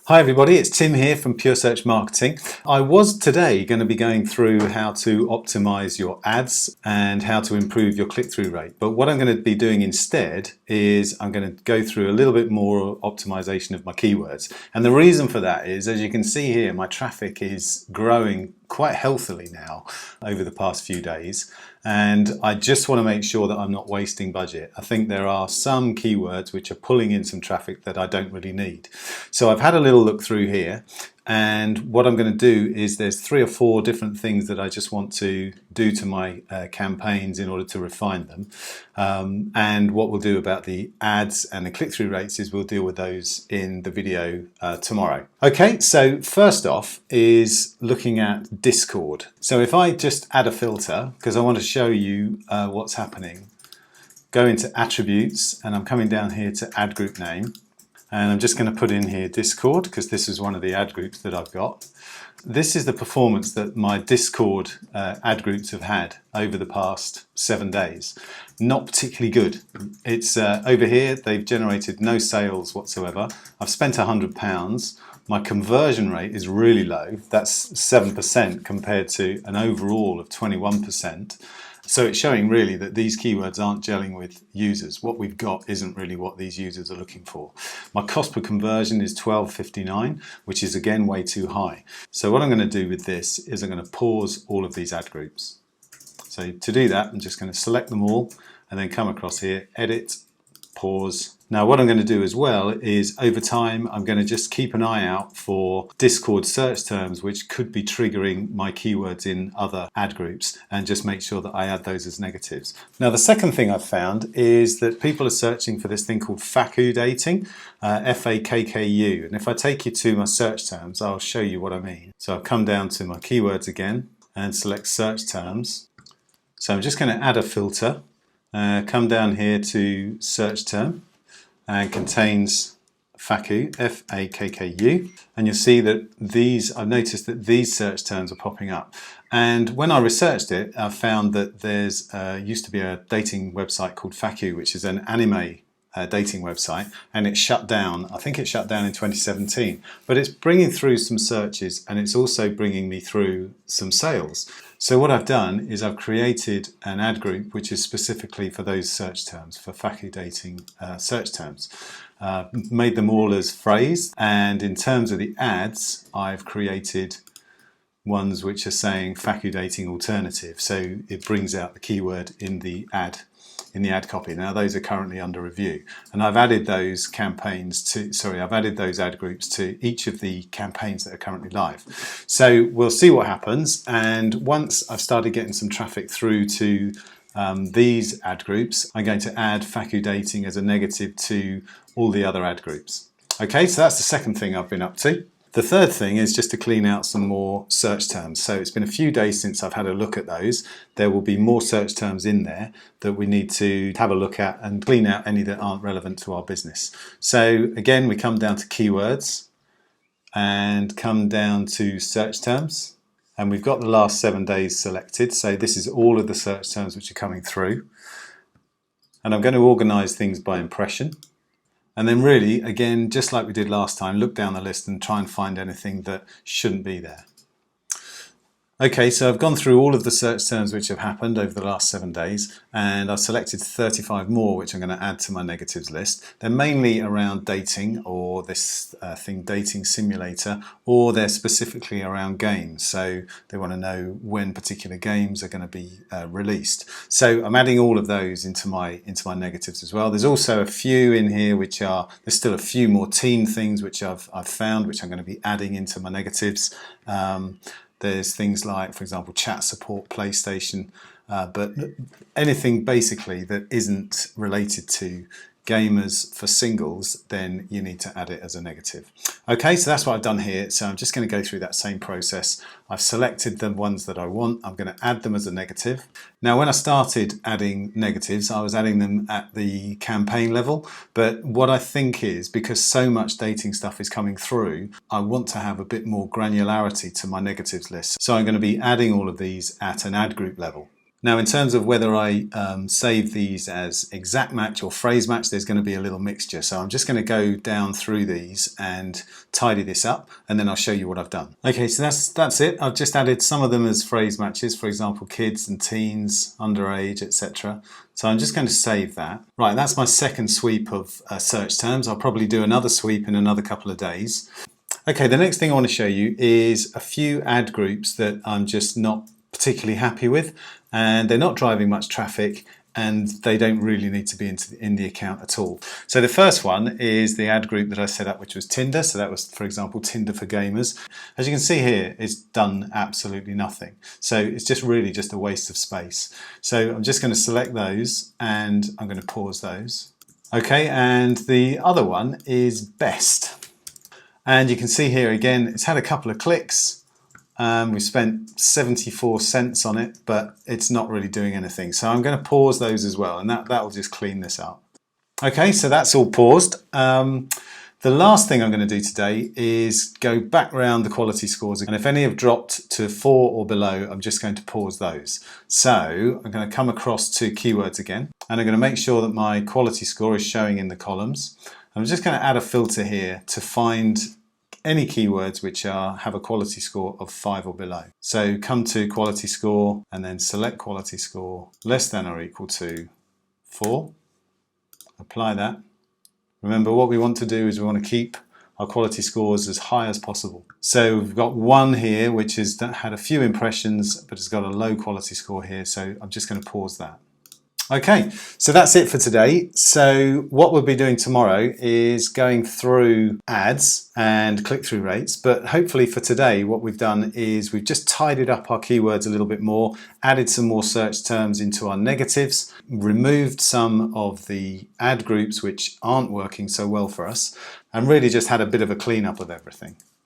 Hi everybody, it's Tim here from Pure Search Marketing. I was today going to be going through how to optimize your ads and how to improve your click-through rate. But what I'm going to be doing instead is I'm going to go through a little bit more optimization of my keywords. And the reason for that is, as you can see here, my traffic is growing quite healthily now over the past few days. And I just want to make sure that I'm not wasting budget. I think there are some keywords which are pulling in some traffic that I don't really need. So I've had a little look through here, and what I'm going to do is there's 3 or 4 different things that I just want to do to my campaigns in order to refine them. And what we'll do about the ads and the click-through rates is we'll deal with those in the video tomorrow. Okay, so first off is looking at Discord. So if I just add a filter, because I want to show you what's happening, go into attributes, and I'm coming down here to ad group name. And I'm just going to put in here Discord because this is one of the ad groups that I've got. This is the performance that my Discord ad groups have had over the past 7 days. Not particularly good. It's over here, they've generated no sales whatsoever. I've spent £100. My conversion rate is really low. That's 7% compared to an overall of 21%. So it's showing really that these keywords aren't gelling with users. What we've got isn't really what these users are looking for. My cost per conversion is £12.59, which is again way too high. So what I'm going to do with this is I'm going to pause all of these ad groups. So to do that, I'm just going to select them all and then come across here, edit, pause. Now what I'm going to do as well is over time I'm going to just keep an eye out for Discord search terms which could be triggering my keywords in other ad groups and just make sure that I add those as negatives. Now the second thing I've found is that people are searching for this thing called Faku Dating, F-A-K-K-U, and if I take you to my search terms I'll show you what I mean. So I'll come down to my keywords again and select search terms. So I'm just going to add a filter, come down here to search term, and contains Faku, F-A-K-K-U, and you'll see that I've noticed that these search terms are popping up. And when I researched it, I found that there's used to be a dating website called Faku, which is an anime dating website, and it shut down. I think it shut down in 2017, but it's bringing through some searches and it's also bringing me through some sales. So what I've done is I've created an ad group which is specifically for those search terms, for Faku Dating search terms. Made them all as phrase, and in terms of the ads I've created ones which are saying Faku Dating alternative, so it brings out the keyword in the ad copy. Now those are currently under review, and I've added those those ad groups to each of the campaigns that are currently live. So we'll see what happens, and once I've started getting some traffic through to these ad groups, I'm going to add Faku Dating as a negative to all the other ad groups. Okay, so that's the second thing I've been up to. The third thing is just to clean out some more search terms. So it's been a few days since I've had a look at those. There will be more search terms in there that we need to have a look at and clean out any that aren't relevant to our business. So again, we come down to keywords and come down to search terms. And we've got the last 7 days selected. So this is all of the search terms which are coming through. And I'm going to organize things by impression. And then really, again, just like we did last time, look down the list and try and find anything that shouldn't be there. Okay, so I've gone through all of the search terms which have happened over the last 7 days, and I've selected 35 more which I'm going to add to my negatives list. They're mainly around dating, or this thing Dating Simulator, or they're specifically around games. So they want to know when particular games are going to be released. So I'm adding all of those into my negatives as well. There's also a few in here there's still a few more teen things which I've found which I'm going to be adding into my negatives. There's things like, for example, chat support, PlayStation, but anything basically that isn't related to gamers for singles, then you need to add it as a negative. Okay, so that's what I've done here. So I'm just going to go through that same process. I've selected the ones that I want. I'm going to add them as a negative. Now, when I started adding negatives, I was adding them at the campaign level. But what I think is, because so much dating stuff is coming through, I want to have a bit more granularity to my negatives list. So I'm going to be adding all of these at an ad group level. Now in terms of whether I save these as exact match or phrase match, there's going to be a little mixture. So I'm just going to go down through these and tidy this up, and then I'll show you what I've done. Okay, so that's it. I've just added some of them as phrase matches, for example kids and teens, underage, etc. So I'm just going to save that. Right, that's my second sweep of search terms. I'll probably do another sweep in another couple of days. Okay, the next thing I want to show you is a few ad groups that I'm just not particularly happy with, and they're not driving much traffic, and they don't really need to be in the account at all. So the first one is the ad group that I set up, which was Tinder. So that was, for example, Tinder for gamers. As you can see here, it's done absolutely nothing. So it's just really just a waste of space. So I'm just going to select those and I'm going to pause those. Okay, and the other one is Best. And you can see here again, it's had a couple of clicks. We spent 74 cents on it, but it's not really doing anything. So I'm going to pause those as well, and that will just clean this up. Okay, so that's all paused. The last thing I'm going to do today is go back around the quality scores, and if any have dropped to 4 or below, I'm just going to pause those. So I'm going to come across to keywords again, and I'm going to make sure that my quality score is showing in the columns. I'm just going to add a filter here to find any keywords which have a quality score of 5 or below. So come to quality score and then select quality score less than or equal to 4. Apply that. Remember, what we want to do is we want to keep our quality scores as high as possible. So we've got one here which has had a few impressions but has got a low quality score here, so I'm just going to pause that. Okay, so that's it for today. So what we'll be doing tomorrow is going through ads and click-through rates, but hopefully for today what we've done is we've just tidied up our keywords a little bit more, added some more search terms into our negatives, removed some of the ad groups which aren't working so well for us, and really just had a bit of a clean-up of everything.